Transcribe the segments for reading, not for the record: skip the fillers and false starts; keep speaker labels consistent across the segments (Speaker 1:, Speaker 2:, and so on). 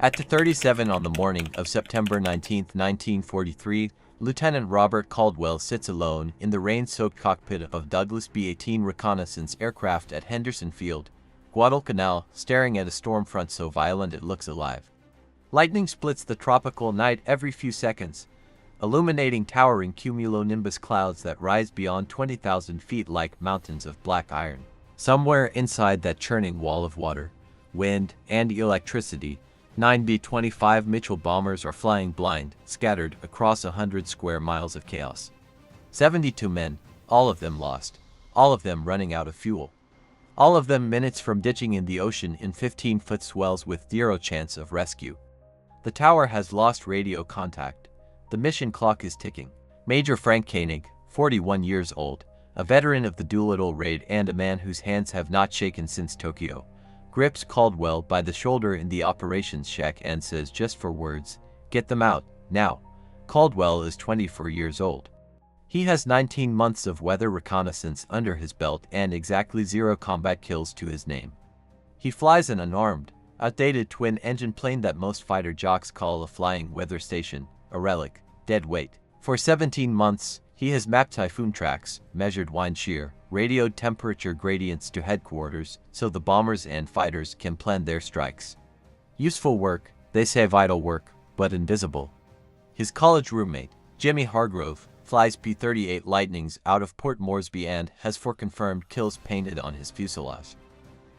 Speaker 1: At 2:37 on the morning of September 19, 1943, Lieutenant Robert Caldwell sits alone in the rain-soaked cockpit of Douglas B-18 reconnaissance aircraft at Henderson Field, Guadalcanal, staring at a storm front so violent it looks alive. Lightning splits the tropical night every few seconds, illuminating towering cumulonimbus clouds that rise beyond 20,000 feet like mountains of black iron. Somewhere inside that churning wall of water, wind, and electricity, 9 B-25 Mitchell bombers are flying blind, scattered across 100 square miles of chaos. 72 men, all of them lost, all of them running out of fuel. All of them minutes from ditching in the ocean in 15-foot swells with zero chance of rescue. The tower has lost radio contact. The mission clock is ticking. Major Frank Koenig, 41 years old, a veteran of the Doolittle raid and a man whose hands have not shaken since Tokyo, grips Caldwell by the shoulder in the operations shack and says just for words, "Get them out, now." Caldwell is 24 years old. He has 19 months of weather reconnaissance under his belt and exactly 0 combat kills to his name. He flies an unarmed, outdated twin-engine plane that most fighter jocks call a flying weather station, a relic, dead weight. For 17 months, he has mapped typhoon tracks, measured wind shear, radioed temperature gradients to headquarters so the bombers and fighters can plan their strikes. Useful work, they say vital work, but invisible. His college roommate, Jimmy Hargrove, flies P-38 Lightnings out of Port Moresby and has 4 confirmed kills painted on his fuselage.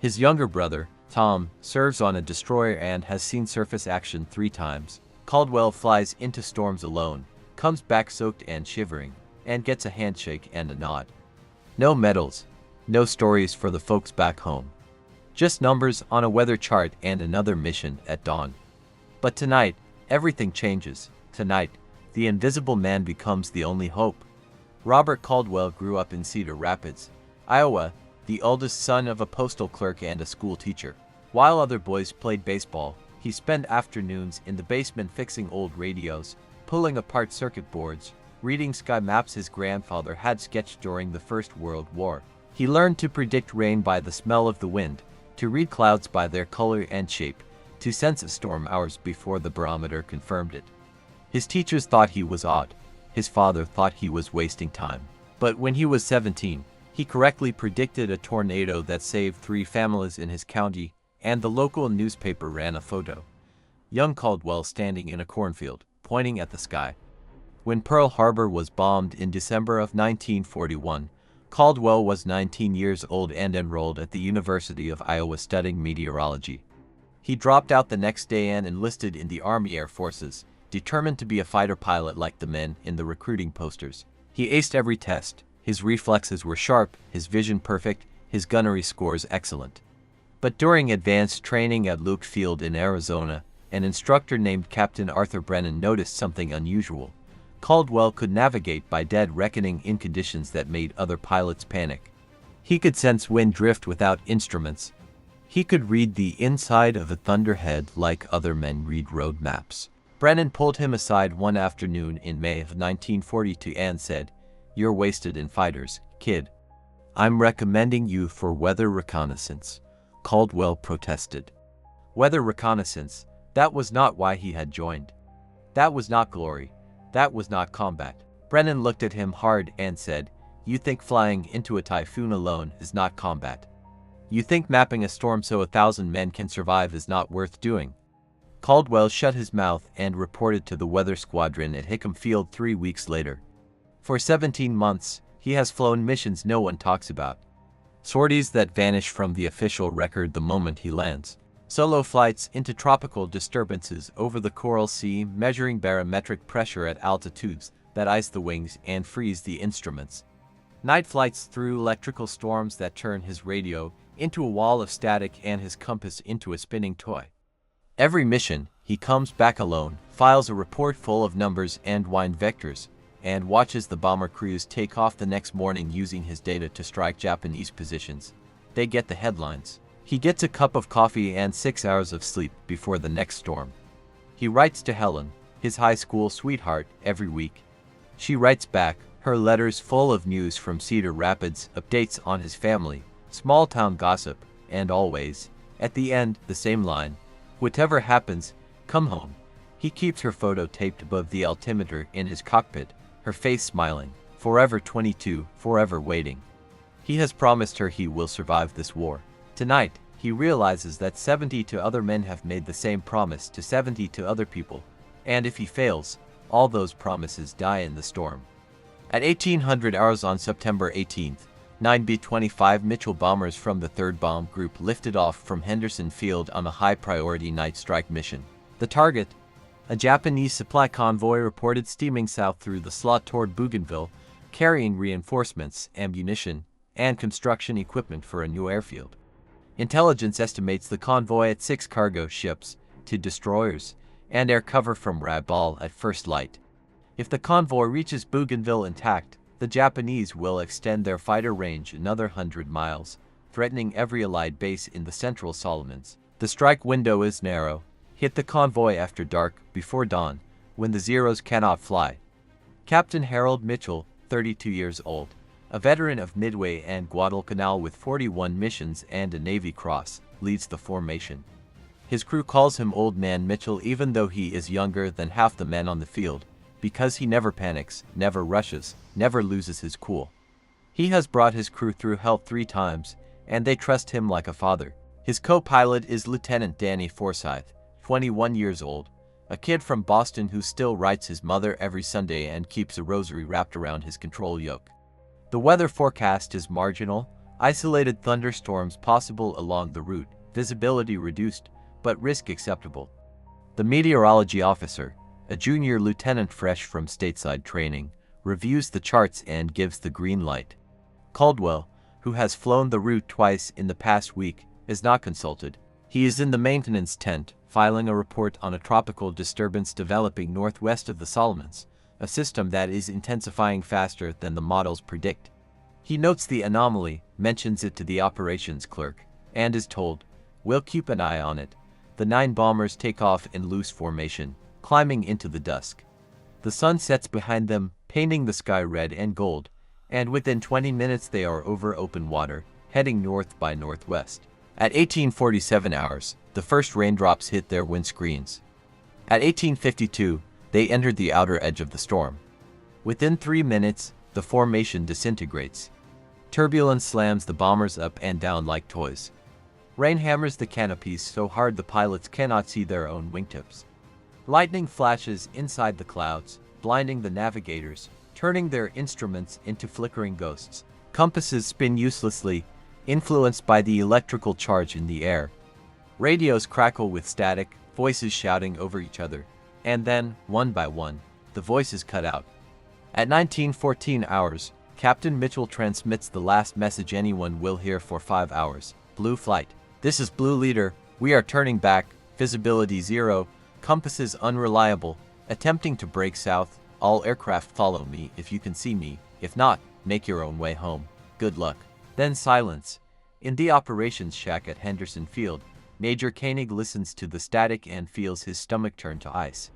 Speaker 1: His younger brother, Tom, serves on a destroyer and has seen surface action 3 times. Caldwell flies into storms alone, comes back soaked and shivering, and gets a handshake and a nod. No medals, no stories for the folks back home. Just numbers on a weather chart and another mission at dawn. But tonight, everything changes. Tonight, the invisible man becomes the only hope. Robert Caldwell grew up in Cedar Rapids, Iowa, the oldest son of a postal clerk and a school teacher. While other boys played baseball, he spent afternoons in the basement fixing old radios, pulling apart circuit boards, reading sky maps his grandfather had sketched during the First World War. He learned to predict rain by the smell of the wind, to read clouds by their color and shape, to sense a storm hours before the barometer confirmed it. His teachers thought he was odd. His father thought he was wasting time. But when he was 17, he correctly predicted a tornado that saved 3 families in his county, and the local newspaper ran a photo. Young Caldwell standing in a cornfield, pointing at the sky. When Pearl Harbor was bombed in December of 1941, Caldwell was 19 years old and enrolled at the University of Iowa studying meteorology. He dropped out the next day and enlisted in the Army Air Forces, determined to be a fighter pilot like the men in the recruiting posters. He aced every test. His reflexes were sharp, his vision perfect, his gunnery scores excellent. But during advanced training at Luke Field in Arizona, an instructor named Captain Arthur Brennan noticed something unusual. Caldwell could navigate by dead reckoning in conditions that made other pilots panic. He could sense wind drift without instruments. He could read the inside of a thunderhead like other men read road maps. Brennan pulled him aside one afternoon in May of 1942 and said, "You're wasted in fighters, kid. I'm recommending you for weather reconnaissance." Caldwell protested. Weather reconnaissance, that was not why he had joined. That was not glory. That was not combat. Brennan looked at him hard and said, "You think flying into a typhoon alone is not combat? You think mapping a storm so 1,000 men can survive is not worth doing?" Caldwell shut his mouth and reported to the weather squadron at Hickam Field 3 weeks later. For 17 months, he has flown missions no one talks about. Sorties that vanish from the official record the moment he lands. Solo flights into tropical disturbances over the Coral Sea, measuring barometric pressure at altitudes that ice the wings and freeze the instruments. Night flights through electrical storms that turn his radio into a wall of static and his compass into a spinning toy. Every mission, he comes back alone, files a report full of numbers and wind vectors, and watches the bomber crews take off the next morning using his data to strike Japanese positions. They get the headlines. He gets a cup of coffee and 6 hours of sleep before the next storm. He writes to Helen, his high school sweetheart, every week. She writes back, her letters full of news from Cedar Rapids, updates on his family, small-town gossip, and always, at the end, the same line, "Whatever happens, Come home. He keeps her photo taped above the altimeter in his cockpit, her face smiling. Forever 22, forever waiting. He has promised her he will survive this war. Tonight, he realizes that 72 other men have made the same promise to 72 other people, and if he fails, all those promises die in the storm. At 1800 hours on September 18th, 9 B-25 Mitchell bombers from the 3rd Bomb Group lifted off from Henderson Field on a high-priority night strike mission. The target, a Japanese supply convoy, reported steaming south through the slot toward Bougainville, carrying reinforcements, ammunition, and construction equipment for a new airfield. Intelligence estimates the convoy at 6 cargo ships, 2 destroyers, and air cover from Rabaul at first light. If the convoy reaches Bougainville intact, the Japanese will extend their fighter range another 100 miles, threatening every Allied base in the central Solomons. The strike window is narrow. Hit the convoy after dark, before dawn, when the Zeros cannot fly. Captain Harold Mitchell, 32 years old, a veteran of Midway and Guadalcanal with 41 missions and a Navy Cross, leads the formation. His crew calls him Old Man Mitchell even though he is younger than half the men on the field, because he never panics, never rushes, never loses his cool. He has brought his crew through hell 3 times, and they trust him like a father. His co-pilot is Lieutenant Danny Forsyth, 21 years old, a kid from Boston who still writes his mother every Sunday and keeps a rosary wrapped around his control yoke. The weather forecast is marginal, isolated thunderstorms possible along the route, visibility reduced, but risk acceptable. The meteorology officer, a junior lieutenant fresh from stateside training, reviews the charts and gives the green light. Caldwell, who has flown the route twice in the past week, is not consulted. He is in the maintenance tent, filing a report on a tropical disturbance developing northwest of the Solomons, a system that is intensifying faster than the models predict. He notes the anomaly, mentions it to the operations clerk, and is told, "We'll keep an eye on it." The 9 bombers take off in loose formation, climbing into the dusk. The sun sets behind them, painting the sky red and gold, and within 20 minutes they are over open water, heading north by northwest. At 1847 hours, the first raindrops hit their windscreens. At 1852, they entered the outer edge of the storm. Within 3 minutes, the formation disintegrates. Turbulence slams the bombers up and down like toys. Rain hammers the canopies so hard the pilots cannot see their own wingtips. Lightning flashes inside the clouds, blinding the navigators, turning their instruments into flickering ghosts. Compasses spin uselessly, influenced by the electrical charge in the air. Radios crackle with static, voices shouting over each other. And then, one by one, the voices cut out. At 1914 hours, Captain Mitchell transmits the last message anyone will hear for 5 hours. Blue flight. This is Blue Leader. We are turning back. Visibility 0. Compasses unreliable. Attempting to break south. All aircraft follow me if you can see me. If not, make your own way home. Good luck. Then silence. In the operations shack at Henderson Field, Major Koenig listens to the static and feels his stomach turn to ice.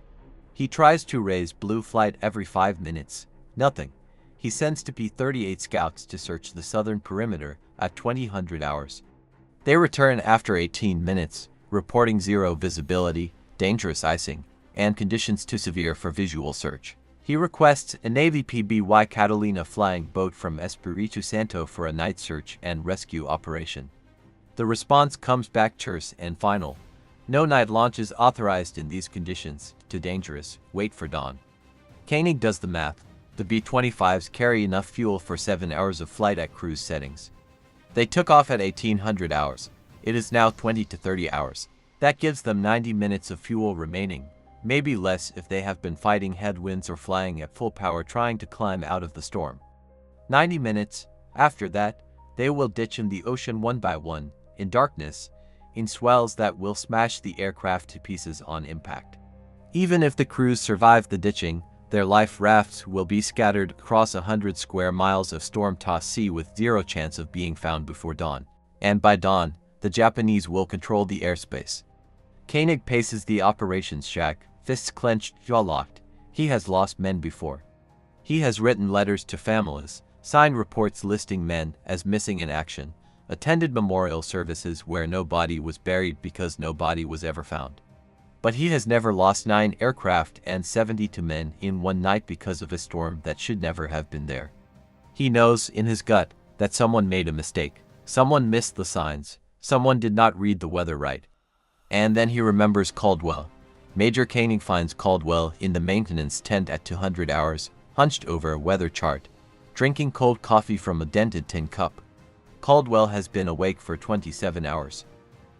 Speaker 1: He tries to raise Blue flight every 5 minutes. Nothing. He sends to P-38 scouts to search the southern perimeter at 2000 hours. They return after 18 minutes, reporting 0 visibility, dangerous icing, and conditions too severe for visual search. He requests a Navy PBY Catalina flying boat from Espiritu Santo for a night search and rescue operation. The response comes back terse and final. No night launches authorized in these conditions. Too dangerous. Wait for dawn. Koenig does the math. The B-25s carry enough fuel for 7 hours of flight at cruise settings. They took off at 1800 hours. It is now 20 to 30 hours. That gives them 90 minutes of fuel remaining. Maybe less if they have been fighting headwinds or flying at full power trying to climb out of the storm. 90 minutes. After that, they will ditch in the ocean one by one, in darkness, in swells that will smash the aircraft to pieces on impact. Even if the crews survive the ditching, their life rafts will be scattered across 100 square miles of storm-tossed sea with 0 chance of being found before dawn. And by dawn, the Japanese will control the airspace. Koenig paces the operations shack, fists clenched, jaw locked. He has lost men before. He has written letters to families, signed reports listing men as missing in action, attended memorial services where no body was buried because no body was ever found. But he has never lost 9 aircraft and 72 men in one night because of a storm that should never have been there. He knows in his gut that someone made a mistake. Someone missed the signs. Someone did not read the weather right. And then he remembers Caldwell. Major Koenig finds Caldwell in the maintenance tent at 200 hours, hunched over a weather chart, drinking cold coffee from a dented tin cup. Caldwell has been awake for 27 hours.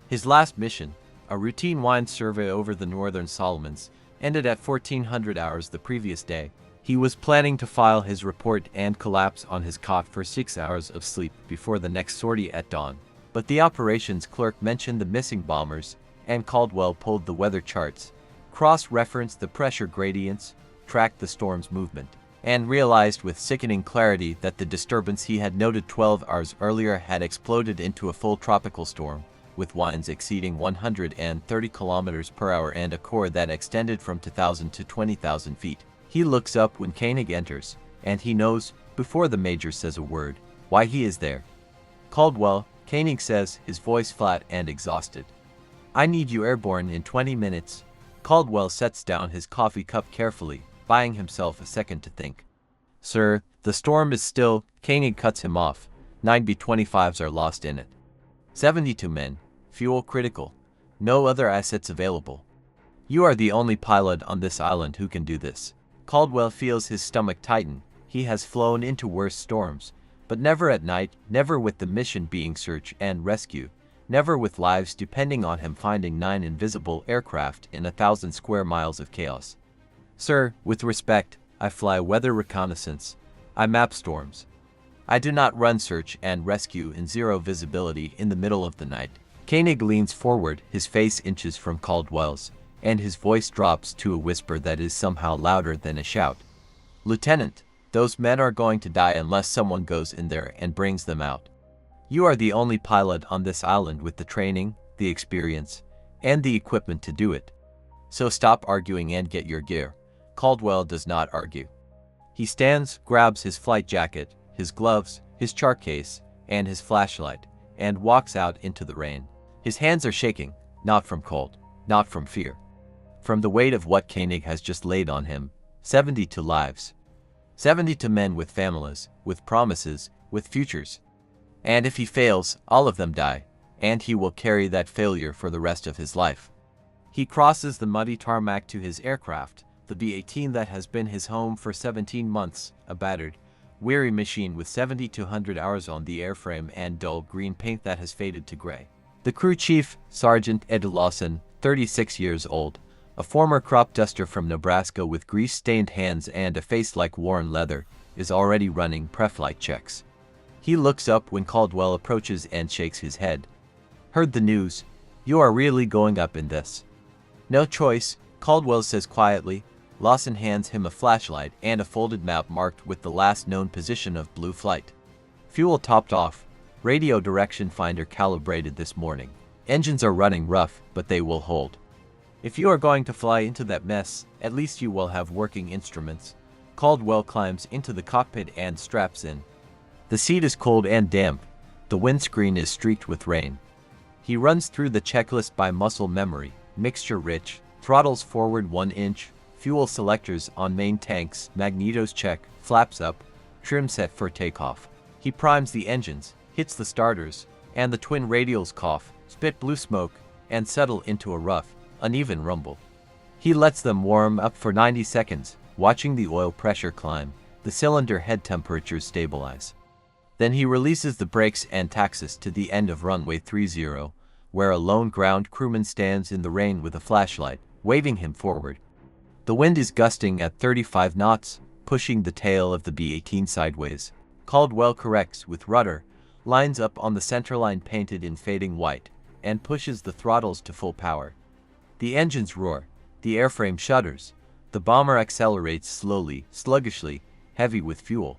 Speaker 1: His last mission, a routine wind survey over the Northern Solomons, ended at 1400 hours the previous day. He was planning to file his report and collapse on his cot for 6 hours of sleep before the next sortie at dawn. But the operations clerk mentioned the missing bombers, and Caldwell pulled the weather charts, cross-referenced the pressure gradients, tracked the storm's movement, and realized with sickening clarity that the disturbance he had noted 12 hours earlier had exploded into a full tropical storm, with winds exceeding 130 kilometers per hour and a core that extended from 2,000 to 20,000 feet. He looks up when Koenig enters, and he knows, before the major says a word, why he is there. Caldwell, Koenig says, his voice flat and exhausted. I need you airborne in 20 minutes. Caldwell sets down his coffee cup carefully, buying himself a second to think. Sir, the storm is still, Koenig cuts him off. 9 B-25s are lost in it. 72 men, fuel critical, no other assets available. You are the only pilot on this island who can do this. Caldwell feels his stomach tighten. He has flown into worse storms, but never at night, never with the mission being search and rescue, never with lives depending on him finding 9 invisible aircraft in 1,000 square miles of chaos. Sir, with respect, I fly weather reconnaissance. I map storms. I do not run search and rescue in zero visibility in the middle of the night. Koenig leans forward, his face inches from Caldwell's, and his voice drops to a whisper that is somehow louder than a shout. Lieutenant, those men are going to die unless someone goes in there and brings them out. You are the only pilot on this island with the training, the experience, and the equipment to do it. So stop arguing and get your gear. Caldwell does not argue. He stands, grabs his flight jacket, his gloves, his chart case, and his flashlight, and walks out into the rain. His hands are shaking, not from cold, not from fear. From the weight of what Koenig has just laid on him, 72 lives. 72 men with families, with promises, with futures. And if he fails, all of them die, and he will carry that failure for the rest of his life. He crosses the muddy tarmac to his aircraft, the B-18 that has been his home for 17 months, a battered, weary machine with 7,200 hours on the airframe and dull green paint that has faded to gray. The crew chief, Sergeant Ed Lawson, 36 years old, a former crop duster from Nebraska with grease-stained hands and a face like worn leather, is already running pre-flight checks. He looks up when Caldwell approaches and shakes his head. Heard the news. You are really going up in this. No choice, Caldwell says quietly. Lawson hands him a flashlight and a folded map marked with the last known position of Blue Flight. Fuel topped off. Radio direction finder calibrated this morning. Engines are running rough, but they will hold. If you are going to fly into that mess, at least you will have working instruments. Caldwell climbs into the cockpit and straps in. The seat is cold and damp. The windscreen is streaked with rain. He runs through the checklist by muscle memory. Mixture rich. Throttles forward 1 inch. Fuel selectors on main tanks. Magnetos check. Flaps up. Trim set for takeoff. He primes the engines, hits the starters, and the twin radials cough, spit blue smoke, and settle into a rough, uneven rumble. He lets them warm up for 90 seconds, watching the oil pressure climb, the cylinder head temperatures stabilize. Then he releases the brakes and taxis to the end of runway 30, where a lone ground crewman stands in the rain with a flashlight, waving him forward. The wind is gusting at 35 knots, pushing the tail of the B-18 sideways. Caldwell corrects with rudder, lines up on the centerline painted in fading white, and pushes the throttles to full power. The engines roar, the airframe shudders, the bomber accelerates slowly, sluggishly, heavy with fuel.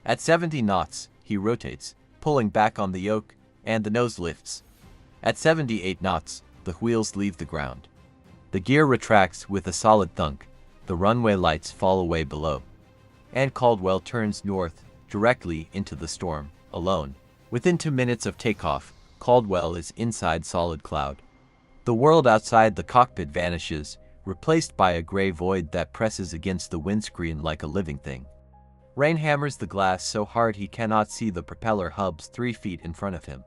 Speaker 1: At 70 knots, he rotates, pulling back on the yoke, and the nose lifts. At 78 knots, the wheels leave the ground. The gear retracts with a solid thunk, the runway lights fall away below. And Caldwell turns north, directly into the storm, alone. Within 2 minutes of takeoff, Caldwell is inside solid cloud. The world outside the cockpit vanishes, replaced by a gray void that presses against the windscreen like a living thing. Rain hammers the glass so hard he cannot see the propeller hubs 3 feet in front of him.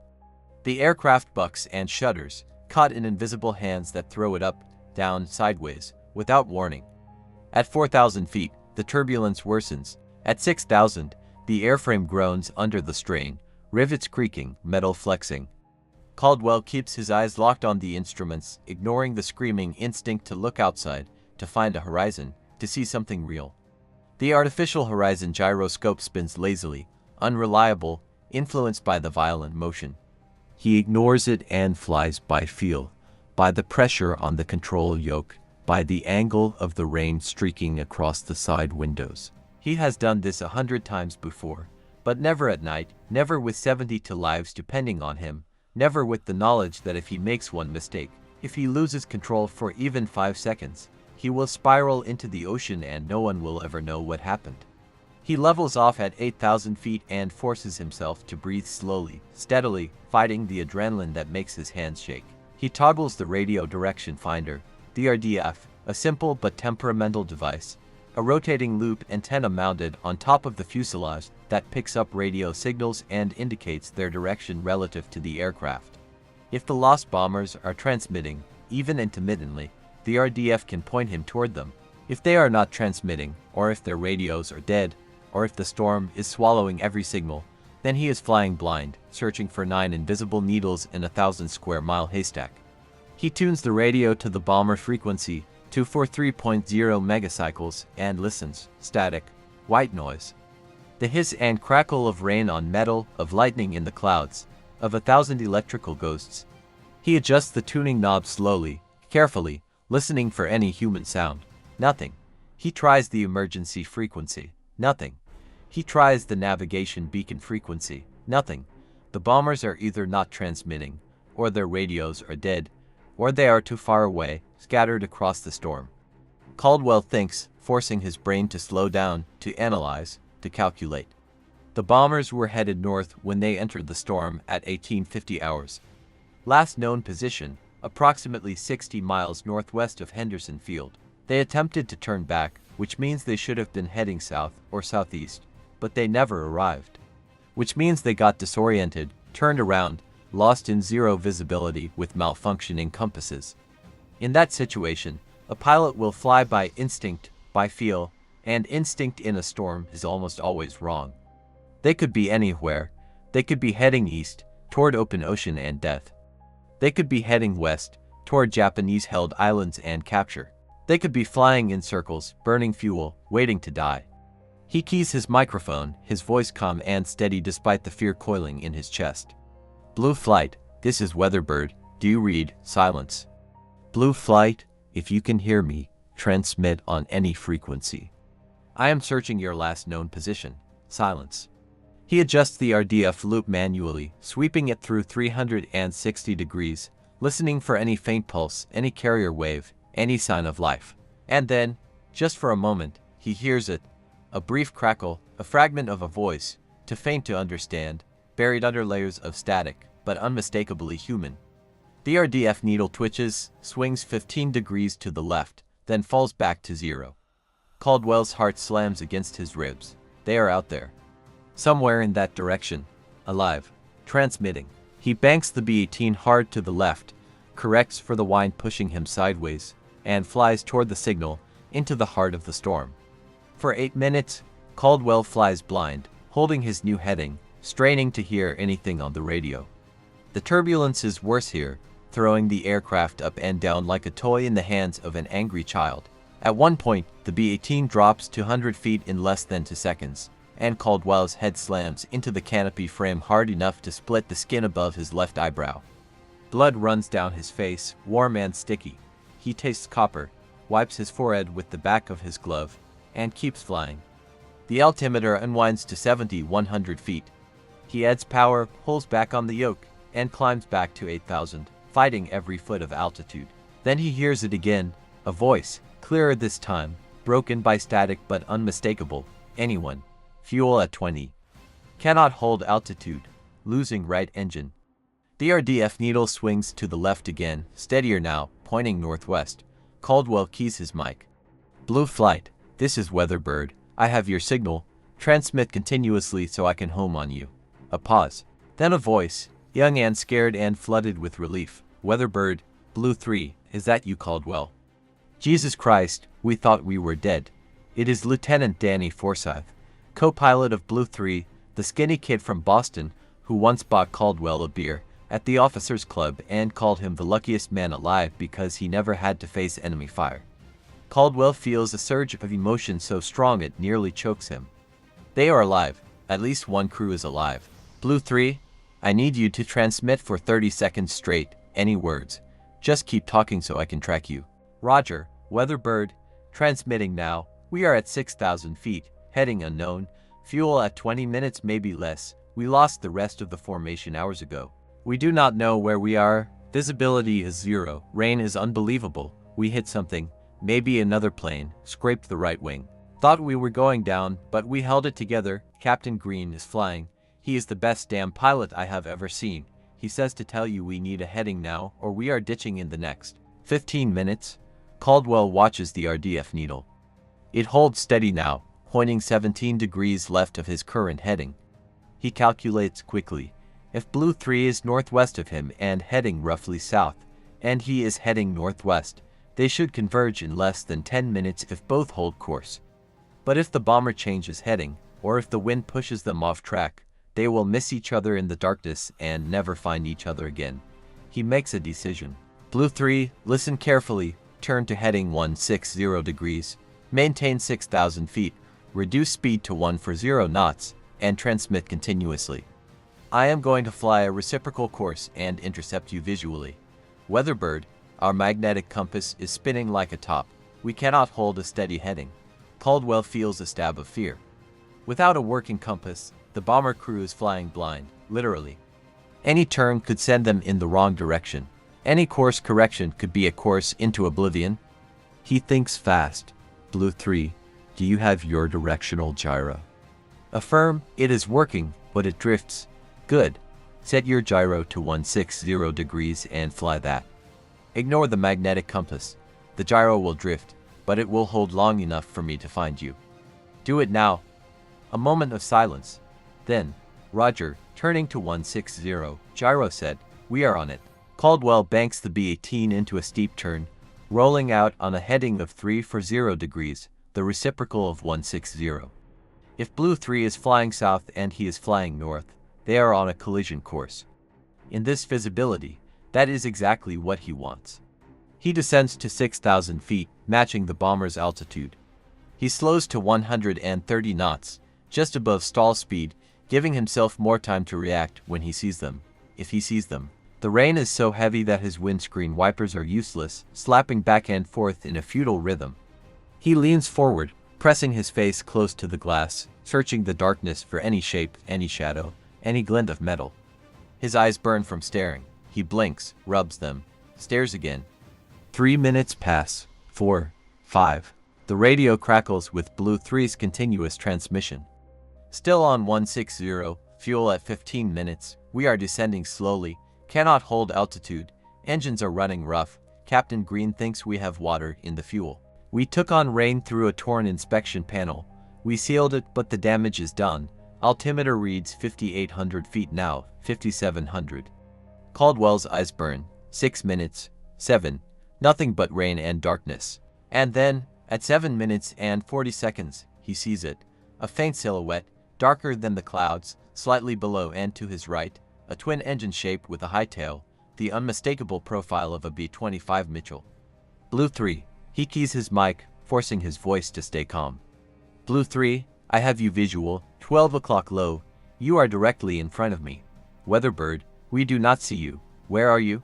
Speaker 1: The aircraft bucks and shudders, caught in invisible hands that throw it up, down, sideways, without warning. At 4,000 feet, the turbulence worsens. At 6,000, the airframe groans under the strain, rivets creaking, metal flexing. Caldwell keeps his eyes locked on the instruments, ignoring the screaming instinct to look outside, to find a horizon, to see something real. The artificial horizon gyroscope spins lazily, unreliable, influenced by the violent motion. He ignores it and flies by feel, by the pressure on the control yoke, by the angle of the rain streaking across the side windows. He has done this 100 times before, but never at night, never with 72 lives depending on him, never with the knowledge that if he makes one mistake, if he loses control for even 5 seconds, he will spiral into the ocean and no one will ever know what happened. He levels off at 8,000 feet and forces himself to breathe slowly, steadily, fighting the adrenaline that makes his hands shake. He toggles the radio direction finder, the RDF, a simple but temperamental device, a rotating loop antenna mounted on top of the fuselage that picks up radio signals and indicates their direction relative to the aircraft. If the lost bombers are transmitting, even intermittently, the RDF can point him toward them. If they are not transmitting, or if their radios are dead, or if the storm is swallowing every signal, then he is flying blind, searching for 9 invisible needles in a 1,000-square-mile haystack. He tunes the radio to the bomber frequency, 243.0 megacycles, and listens. Static. White noise. The hiss and crackle of rain on metal, of lightning in the clouds, of 1,000 electrical ghosts. He adjusts the tuning knob slowly, carefully, listening for any human sound. Nothing. He tries the emergency frequency. Nothing. He tries the navigation beacon frequency. Nothing. The bombers are either not transmitting, or their radios are dead, or they are too far away, scattered across the storm. Caldwell thinks, forcing his brain to slow down, to analyze, to calculate. The bombers were headed north when they entered the storm at 1850 hours. Last known position, approximately 60 miles northwest of Henderson Field. They attempted to turn back, which means they should have been heading south or southeast, but they never arrived. Which means they got disoriented, turned around, lost in zero visibility with malfunctioning compasses. In that situation, a pilot will fly by instinct, by feel, and instinct in a storm is almost always wrong. They could be anywhere. They could be heading east, toward open ocean and death. They could be heading west, toward Japanese-held islands and capture. They could be flying in circles, burning fuel, waiting to die. He keys his microphone, his voice calm and steady despite the fear coiling in his chest. Blue Flight, this is Weatherbird. Do you read? Silence. Blue Flight, if you can hear me, transmit on any frequency. I am searching your last known position. Silence. He adjusts the RDF loop manually, sweeping it through 360 degrees, listening for any faint pulse, any carrier wave, any sign of life. And then, just for a moment, he hears it, a brief crackle, a fragment of a voice, too faint to understand, buried under layers of static, but unmistakably human. The RDF needle twitches, swings 15 degrees to the left, then falls back to 0. Caldwell's heart slams against his ribs. They are out there. Somewhere in that direction. Alive. Transmitting. He banks the B-18 hard to the left, corrects for the wind pushing him sideways, and flies toward the signal, into the heart of the storm. For 8 minutes, Caldwell flies blind, holding his new heading, straining to hear anything on the radio. The turbulence is worse here, throwing the aircraft up and down like a toy in the hands of an angry child. At one point, the B-18 drops 200 feet in less than 2 seconds, and Caldwell's head slams into the canopy frame hard enough to split the skin above his left eyebrow. Blood runs down his face, warm and sticky. He tastes copper, wipes his forehead with the back of his glove, and keeps flying. The altimeter unwinds to 7,100 feet. He adds power, pulls back on the yoke, and climbs back to 8,000, fighting every foot of altitude. Then he hears it again, a voice, clearer this time, broken by static but unmistakable. Anyone. Fuel at 20. Cannot hold altitude. Losing right engine. The RDF needle swings to the left again, steadier now, pointing northwest. Caldwell keys his mic. Blue Flight, this is Weatherbird. I have your signal. Transmit continuously so I can home on you. A pause. Then a voice, young and scared and flooded with relief. Weatherbird, Blue 3, is that you, Caldwell? Jesus Christ, we thought we were dead. It is Lieutenant Danny Forsyth, co-pilot of Blue 3, the skinny kid from Boston who once bought Caldwell a beer at the officers' club and called him the luckiest man alive because he never had to face enemy fire. Caldwell feels a surge of emotion so strong it nearly chokes him. They are alive. At least one crew is alive. Blue 3, I need you to transmit for 30 seconds straight. Any words. Just keep talking so I can track you. Roger, Weatherbird. Transmitting now. We are at 6,000 feet. Heading unknown. Fuel at 20 minutes, maybe less. We lost the rest of the formation hours ago. We do not know where we are. Visibility is 0. Rain is unbelievable. We hit something. Maybe another plane. Scraped the right wing. Thought we were going down, but we held it together. Captain Green is flying. He is the best damn pilot I have ever seen. He says to tell you we need a heading now, or we are ditching in the next 15 minutes. Caldwell watches the RDF needle. It holds steady now, pointing 17 degrees left of his current heading. He calculates quickly. If Blue 3 is northwest of him and heading roughly south, and he is heading northwest, they should converge in less than 10 minutes if both hold course. But if the bomber changes heading, or if the wind pushes them off track, they will miss each other in the darkness and never find each other again. He makes a decision. Blue 3, listen carefully, turn to heading 160 degrees, maintain 6,000 feet, reduce speed to 140 knots, and transmit continuously. I am going to fly a reciprocal course and intercept you visually. Weatherbird, our magnetic compass is spinning like a top. We cannot hold a steady heading. Caldwell feels a stab of fear. Without a working compass, the bomber crew is flying blind, literally. Any turn could send them in the wrong direction. Any course correction could be a course into oblivion. He thinks fast. Blue 3, do you have your directional gyro? Affirm, it is working, but it drifts. Good. Set your gyro to 160 degrees and fly that. Ignore the magnetic compass. The gyro will drift, but it will hold long enough for me to find you. Do it now. A moment of silence. Then, Roger, turning to 160, gyro said, we are on it. Caldwell banks the B-18 into a steep turn, rolling out on a heading of 340 degrees, the reciprocal of 160. If Blue 3 is flying south and he is flying north, they are on a collision course. In this visibility, that is exactly what he wants. He descends to 6,000 feet, matching the bomber's altitude. He slows to 130 knots, just above stall speed, giving himself more time to react when he sees them, if he sees them. The rain is so heavy that his windscreen wipers are useless, slapping back and forth in a futile rhythm. He leans forward, pressing his face close to the glass, searching the darkness for any shape, any shadow, any glint of metal. His eyes burn from staring. He blinks, rubs them, stares again. 3 minutes pass. 4, 5. The radio crackles with Blue 3's continuous transmission. Still on 160, fuel at 15 minutes. We are descending slowly, cannot hold altitude, engines are running rough. Captain Green thinks we have water in the fuel. We took on rain through a torn inspection panel. We sealed it, but the damage is done. Altimeter reads 5,800 feet now, 5,700. Caldwell's eyes burn. 6 minutes. 7. Nothing but rain and darkness. And then, at 7 minutes and 40 seconds, he sees it. A faint silhouette, darker than the clouds, slightly below and to his right, a twin-engine shape with a high tail, the unmistakable profile of a B-25 Mitchell. Blue 3. He keys his mic, forcing his voice to stay calm. Blue 3, I have you visual, 12 o'clock low. You are directly in front of me. Weatherbird, we do not see you. Where are you?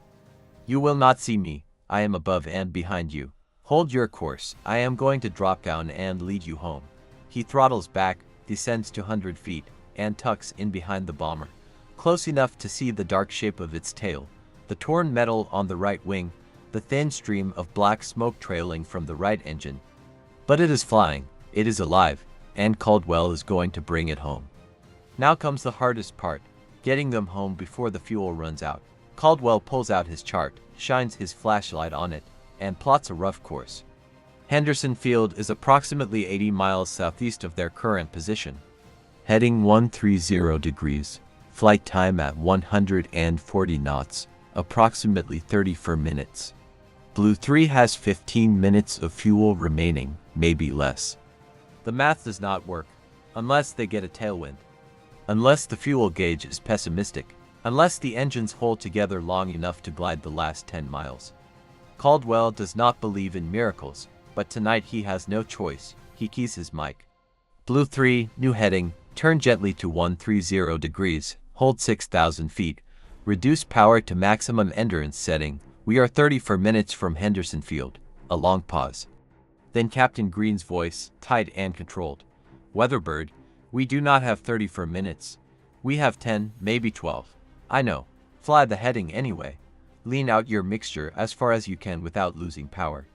Speaker 1: You will not see me. I am above and behind you. Hold your course. I am going to drop down and lead you home. He throttles back, descends to 100 feet, and tucks in behind the bomber, close enough to see the dark shape of its tail, the torn metal on the right wing, the thin stream of black smoke trailing from the right engine. But it is flying, it is alive, and Caldwell is going to bring it home. Now comes the hardest part, getting them home before the fuel runs out. Caldwell pulls out his chart, shines his flashlight on it, and plots a rough course. Henderson Field is approximately 80 miles southeast of their current position. Heading 130 degrees. Flight time at 140 knots, approximately 34 minutes. Blue 3 has 15 minutes of fuel remaining, maybe less. The math does not work, unless they get a tailwind. Unless the fuel gauge is pessimistic. Unless the engines hold together long enough to glide the last 10 miles. Caldwell does not believe in miracles, but tonight he has no choice. He keys his mic. Blue 3, new heading, turn gently to 130 degrees, hold 6,000 feet, reduce power to maximum endurance setting. We are 34 minutes from Henderson Field. A long pause. Then Captain Green's voice, tight and controlled. Weatherbird, we do not have 34 minutes. We have 10, maybe 12. I know. Fly the heading anyway. Lean out your mixture as far as you can without losing power.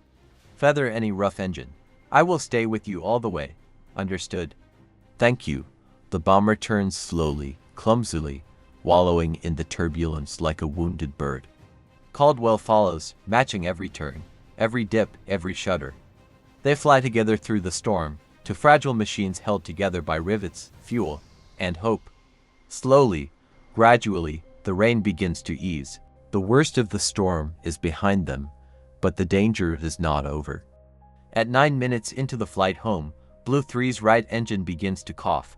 Speaker 1: Feather any rough engine. I will stay with you all the way. Understood? Thank you. The bomber turns slowly, clumsily, wallowing in the turbulence like a wounded bird. Caldwell follows, matching every turn, every dip, every shudder. They fly together through the storm, to fragile machines held together by rivets, fuel, and hope. Slowly, gradually, the rain begins to ease. The worst of the storm is behind them, but the danger is not over. At 9 minutes into the flight home, Blue 3's right engine begins to cough.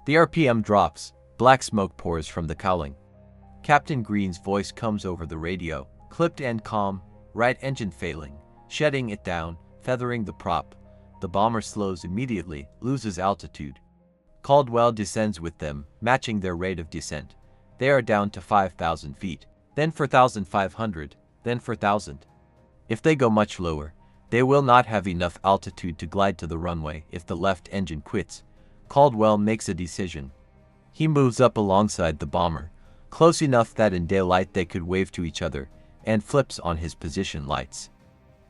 Speaker 1: The RPM drops, black smoke pours from the cowling. Captain Green's voice comes over the radio, clipped and calm, right engine failing, shutting it down, feathering the prop. The bomber slows immediately, loses altitude. Caldwell descends with them, matching their rate of descent. They are down to 5,000 feet, then 4,500, then 4,000. If they go much lower, they will not have enough altitude to glide to the runway if the left engine quits. Caldwell makes a decision. He moves up alongside the bomber, close enough that in daylight they could wave to each other, and flips on his position lights.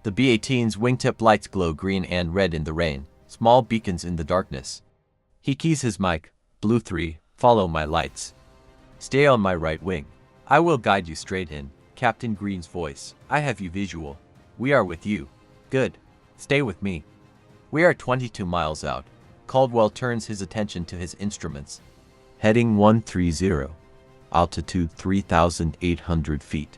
Speaker 1: The B-18's wingtip lights glow green and red in the rain, small beacons in the darkness. He keys his mic. Blue 3, follow my lights. Stay on my right wing. I will guide you straight in. Captain Green's voice. I have you visual. We are with you. Good. Stay with me. We are 22 miles out. Caldwell turns his attention to his instruments. Heading 130. Altitude 3,800 feet.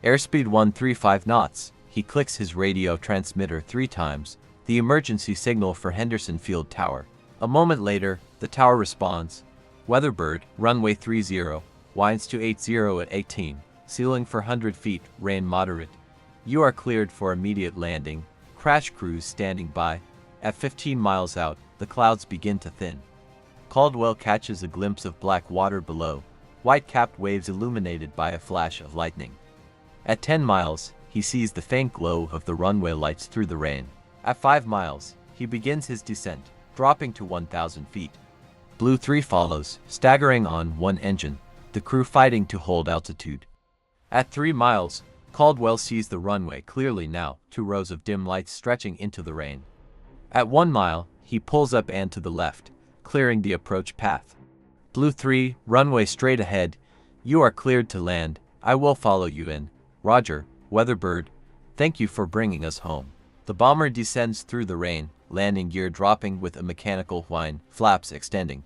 Speaker 1: Airspeed 135 knots. He clicks his radio transmitter 3 times, the emergency signal for Henderson Field Tower. A moment later, the tower responds. Weatherbird, runway 30, winds to 80 at 18, ceiling for 100 feet, rain moderate. You are cleared for immediate landing. Crash crews standing by. At 15 miles out, the clouds begin to thin. Caldwell catches a glimpse of black water below, white-capped waves illuminated by a flash of lightning. At 10 miles, he sees the faint glow of the runway lights through the rain. At 5 miles, he begins his descent, dropping to 1,000 feet. Blue 3 follows, staggering on one engine, the crew fighting to hold altitude. At 3 miles, Caldwell sees the runway clearly now, 2 rows of dim lights stretching into the rain. At 1 mile, he pulls up and to the left, clearing the approach path. Blue 3, runway straight ahead. You are cleared to land. I will follow you in. Roger, Weatherbird. Thank you for bringing us home. The bomber descends through the rain, landing gear dropping with a mechanical whine, flaps extending.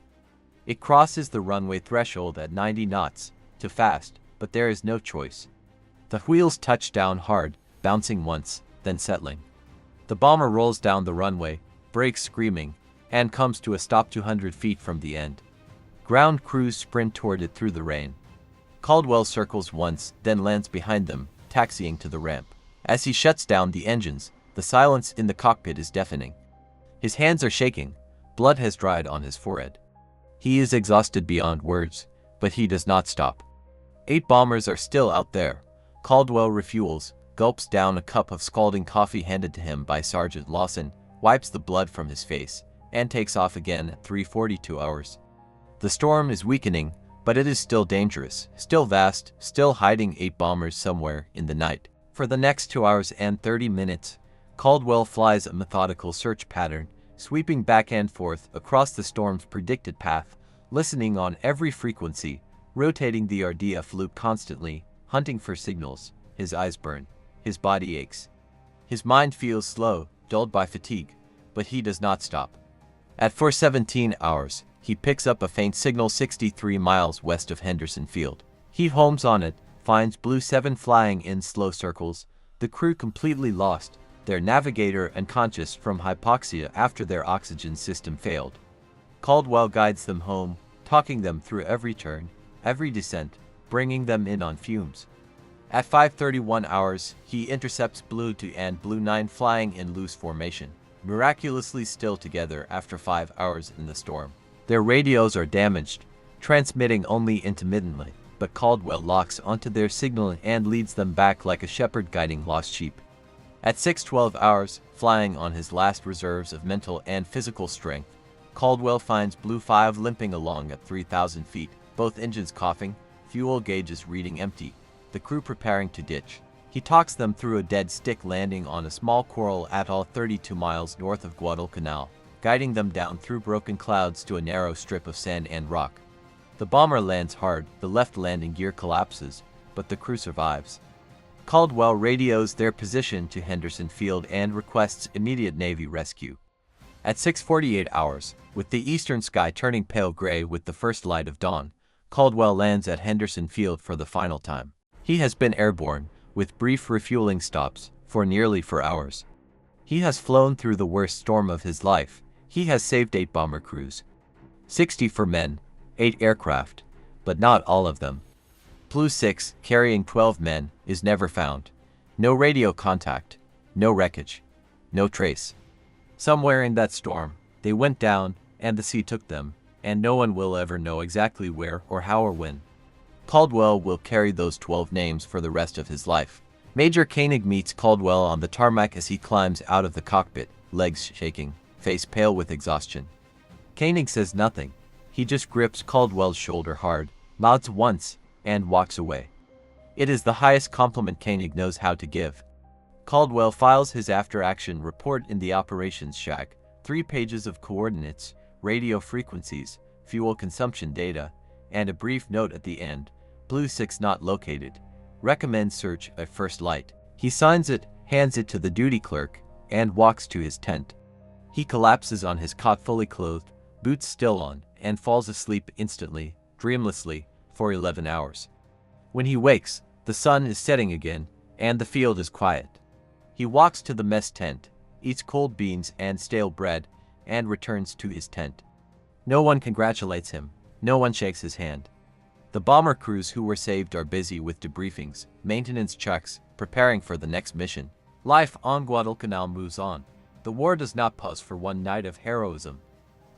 Speaker 1: It crosses the runway threshold at 90 knots, too fast, but there is no choice. The wheels touch down hard, bouncing once, then settling. The bomber rolls down the runway, brakes screaming, and comes to a stop 200 feet from the end. Ground crews sprint toward it through the rain. Caldwell circles once, then lands behind them, taxiing to the ramp. As he shuts down the engines, the silence in the cockpit is deafening. His hands are shaking. Blood has dried on his forehead. He is exhausted beyond words, but he does not stop. 8 bombers are still out there. Caldwell refuels, gulps down a cup of scalding coffee handed to him by Sergeant Lawson, wipes the blood from his face, and takes off again at 3:42 hours. The storm is weakening, but it is still dangerous, still vast, still hiding 8 bombers somewhere in the night. For the next 2 hours and 30 minutes, Caldwell flies a methodical search pattern, sweeping back and forth across the storm's predicted path, listening on every frequency, rotating the RDF loop constantly, hunting for signals. His eyes burn. His body aches. His mind feels slow, dulled by fatigue, but he does not stop. At 4:17 hours, he picks up a faint signal 63 miles west of Henderson Field. He homes on it, finds Blue 7 flying in slow circles, the crew completely lost, their navigator unconscious from hypoxia after their oxygen system failed. Caldwell guides them home, talking them through every turn, every descent, bringing them in on fumes. At 5:31 hours, he intercepts Blue 2 and Blue 9 flying in loose formation, miraculously still together after 5 hours in the storm. Their radios are damaged, transmitting only intermittently, but Caldwell locks onto their signal and leads them back like a shepherd guiding lost sheep. At 6:12 hours, flying on his last reserves of mental and physical strength, Caldwell finds Blue 5 limping along at 3,000 feet, both engines coughing, fuel gauges reading empty, the crew preparing to ditch. He talks them through a dead stick landing on a small coral atoll 32 miles north of Guadalcanal, guiding them down through broken clouds to a narrow strip of sand and rock. The bomber lands hard, the left landing gear collapses, but the crew survives. Caldwell radios their position to Henderson Field and requests immediate Navy rescue. At 6:48 hours, with the eastern sky turning pale gray with the first light of dawn, Caldwell lands at Henderson Field for the final time. He has been airborne, with brief refueling stops, for nearly 4 hours. He has flown through the worst storm of his life. He has saved 8 bomber crews. 64 men, 8 aircraft, but not all of them. Blue 6, carrying 12 men, is never found. No radio contact, no wreckage, no trace. Somewhere in that storm, they went down, and the sea took them, and no one will ever know exactly where or how or when. Caldwell will carry those 12 names for the rest of his life. Major Koenig meets Caldwell on the tarmac as he climbs out of the cockpit, legs shaking, face pale with exhaustion. Koenig says nothing. He just grips Caldwell's shoulder hard, nods once, and walks away. It is the highest compliment Koenig knows how to give. Caldwell files his after-action report in the operations shack, 3 pages of coordinates, radio frequencies, fuel consumption data, and a brief note at the end. Blue 6 not located. Recommend search at first light. He signs it, hands it to the duty clerk, and walks to his tent. He collapses on his cot fully clothed, boots still on, and falls asleep instantly, dreamlessly, for 11 hours. When he wakes, the sun is setting again, and the field is quiet. He walks to the mess tent, eats cold beans and stale bread, and returns to his tent. No one congratulates him. No one shakes his hand. The bomber crews who were saved are busy with debriefings, maintenance checks, preparing for the next mission. Life on Guadalcanal moves on. The war does not pause for one night of heroism.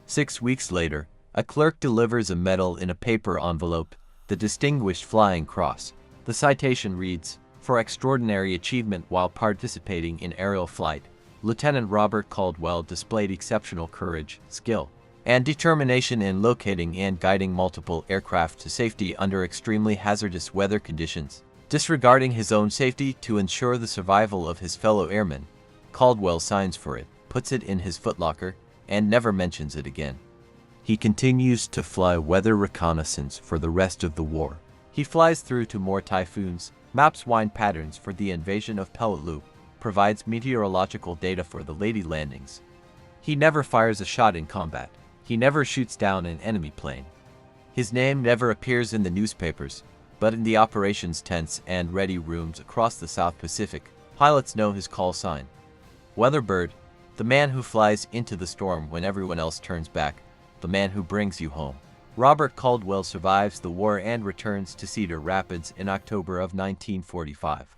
Speaker 1: 6 weeks later, a clerk delivers a medal in a paper envelope, the Distinguished Flying Cross. The citation reads, "For extraordinary achievement while participating in aerial flight, Lieutenant Robert Caldwell displayed exceptional courage, skill, and determination in locating and guiding multiple aircraft to safety under extremely hazardous weather conditions, disregarding his own safety to ensure the survival of his fellow airmen." Caldwell signs for it, puts it in his footlocker, and never mentions it again. He continues to fly weather reconnaissance for the rest of the war. He flies through to more typhoons, maps wind patterns for the invasion of Peleliu, provides meteorological data for the Lady landings. He never fires a shot in combat. He never shoots down an enemy plane. His name never appears in the newspapers, but in the operations tents and ready rooms across the South Pacific, pilots know his call sign. Weatherbird, the man who flies into the storm when everyone else turns back, the man who brings you home. Robert Caldwell survives the war and returns to Cedar Rapids in October of 1945.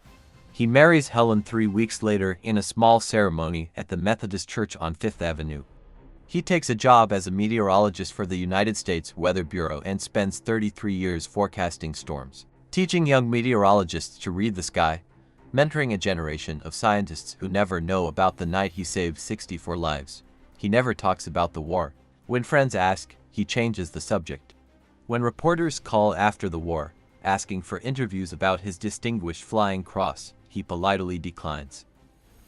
Speaker 1: He marries Helen 3 weeks later in a small ceremony at the Methodist Church on 5th Avenue. He takes a job as a meteorologist for the United States Weather Bureau and spends 33 years forecasting storms, teaching young meteorologists to read the sky, mentoring a generation of scientists who never know about the night he saved 64 lives. He never talks about the war. When friends ask, he changes the subject. When reporters call after the war, asking for interviews about his Distinguished Flying Cross, he politely declines.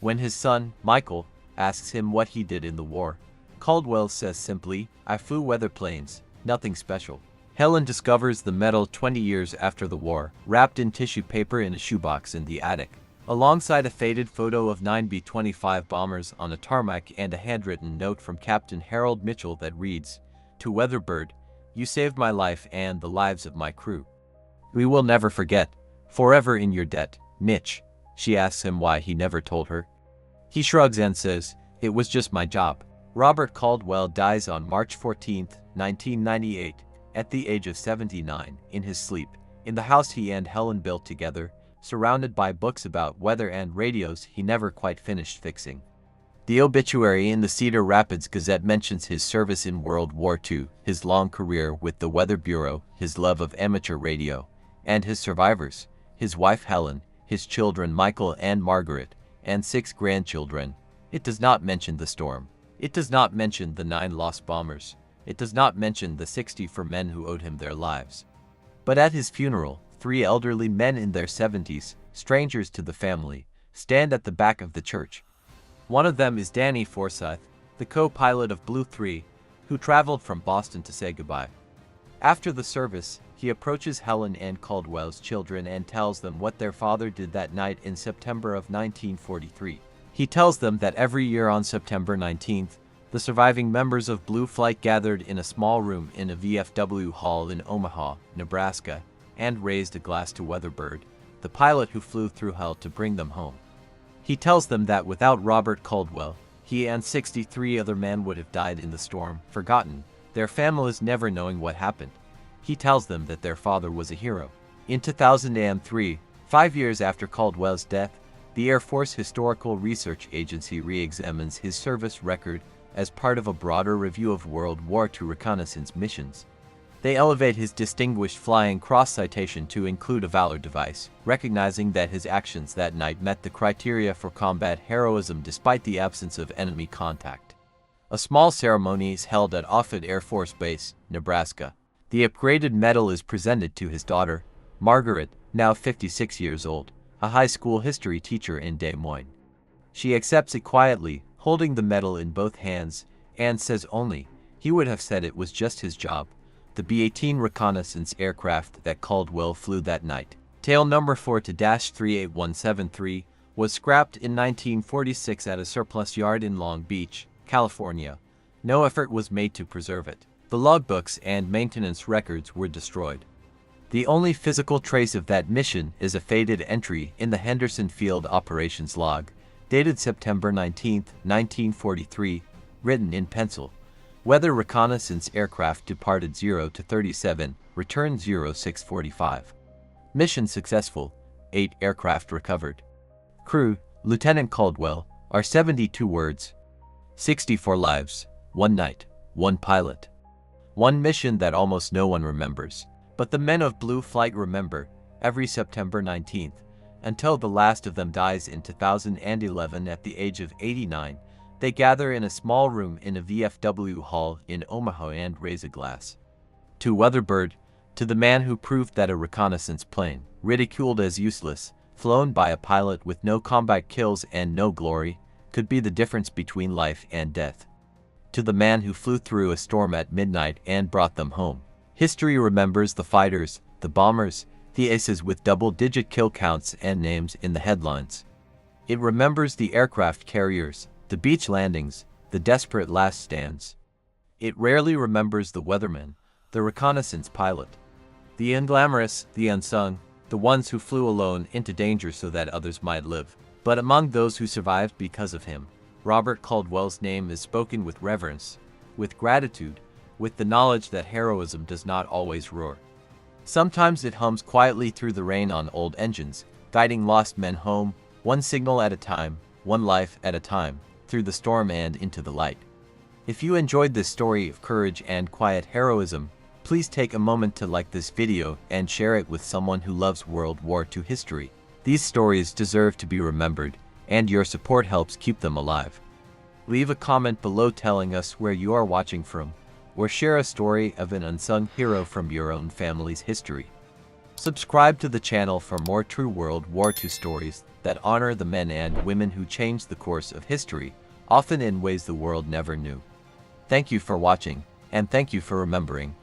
Speaker 1: When his son, Michael, asks him what he did in the war, Caldwell says simply, "I flew weather planes, nothing special." Helen discovers the medal 20 years after the war, wrapped in tissue paper in a shoebox in the attic, alongside a faded photo of 9 B-25 bombers on a tarmac and a handwritten note from Captain Harold Mitchell that reads, "To Weatherbird, you saved my life and the lives of my crew. We will never forget. Forever in your debt, Mitch." She asks him why he never told her. He shrugs and says, "It was just my job." Robert Caldwell dies on March 14, 1998, at the age of 79, in his sleep, in the house he and Helen built together, surrounded by books about weather and radios he never quite finished fixing. The obituary in the Cedar Rapids Gazette mentions his service in World War II, his long career with the Weather Bureau, his love of amateur radio, and his survivors, his wife Helen, his children Michael and Margaret, and 6 grandchildren. It does not mention the storm. It does not mention the 9 lost bombers. It does not mention the 64 men who owed him their lives. But at his funeral, 3 elderly men in their 70s, strangers to the family, stand at the back of the church. One of them is Danny Forsyth, the co-pilot of Blue 3, who traveled from Boston to say goodbye. After the service, he approaches Helen and Caldwell's children and tells them what their father did that night in September of 1943. He tells them that every year on September 19th, the surviving members of Blue Flight gathered in a small room in a VFW hall in Omaha, Nebraska, and raised a glass to Weatherbird, the pilot who flew through hell to bring them home. He tells them that without Robert Caldwell, he and 63 other men would have died in the storm, forgotten, their families never knowing what happened. He tells them that their father was a hero. In 2003, 5 years after Caldwell's death, the Air Force Historical Research Agency re-examines his service record as part of a broader review of World War II reconnaissance missions. They elevate his distinguished flying cross citation to include a Valor device, recognizing that his actions that night met the criteria for combat heroism despite the absence of enemy contact. A small ceremony is held at Offutt Air Force Base, Nebraska. The upgraded medal is presented to his daughter, Margaret, now 56 years old, a high school history teacher in Des Moines. She accepts it quietly, holding the medal in both hands, and says only, he would have said it was just his job. The B-18 reconnaissance aircraft that Caldwell flew that night, tail number 4-38173, was scrapped in 1946 at a surplus yard in Long Beach, California. No effort was made to preserve it. The logbooks and maintenance records were destroyed. The only physical trace of that mission is a faded entry in the Henderson Field operations log, dated September 19, 1943, written in pencil. Weather reconnaissance aircraft departed 0 to 37, returned 0645. Mission successful, 8 aircraft recovered. Crew, Lieutenant Caldwell, are 72 words. 64 lives, 1 night, 1 pilot. 1 mission that almost no one remembers. But the men of Blue Flight remember, every September 19th, until the last of them dies in 2011 at the age of 89, they gather in a small room in a VFW hall in Omaha and raise a glass. To Weatherbird, to the man who proved that a reconnaissance plane, ridiculed as useless, flown by a pilot with no combat kills and no glory, could be the difference between life and death. To the man who flew through a storm at midnight and brought them home. History remembers the fighters, the bombers, the aces with double-digit kill counts and names in the headlines. It remembers the aircraft carriers, the beach landings, the desperate last stands. It rarely remembers the weatherman, the reconnaissance pilot. The unglamorous, the unsung, the ones who flew alone into danger so that others might live. But among those who survived because of him, Robert Caldwell's name is spoken with reverence, with gratitude, with the knowledge that heroism does not always roar. Sometimes it hums quietly through the rain on old engines, guiding lost men home, one signal at a time, one life at a time, through the storm and into the light. If you enjoyed this story of courage and quiet heroism, please take a moment to like this video and share it with someone who loves World War II history. These stories deserve to be remembered, and your support helps keep them alive. Leave a comment below telling us where you are watching from, or share a story of an unsung hero from your own family's history. Subscribe to the channel for more true World War II stories that honor the men and women who changed the course of history, often in ways the world never knew. Thank you for watching, and thank you for remembering.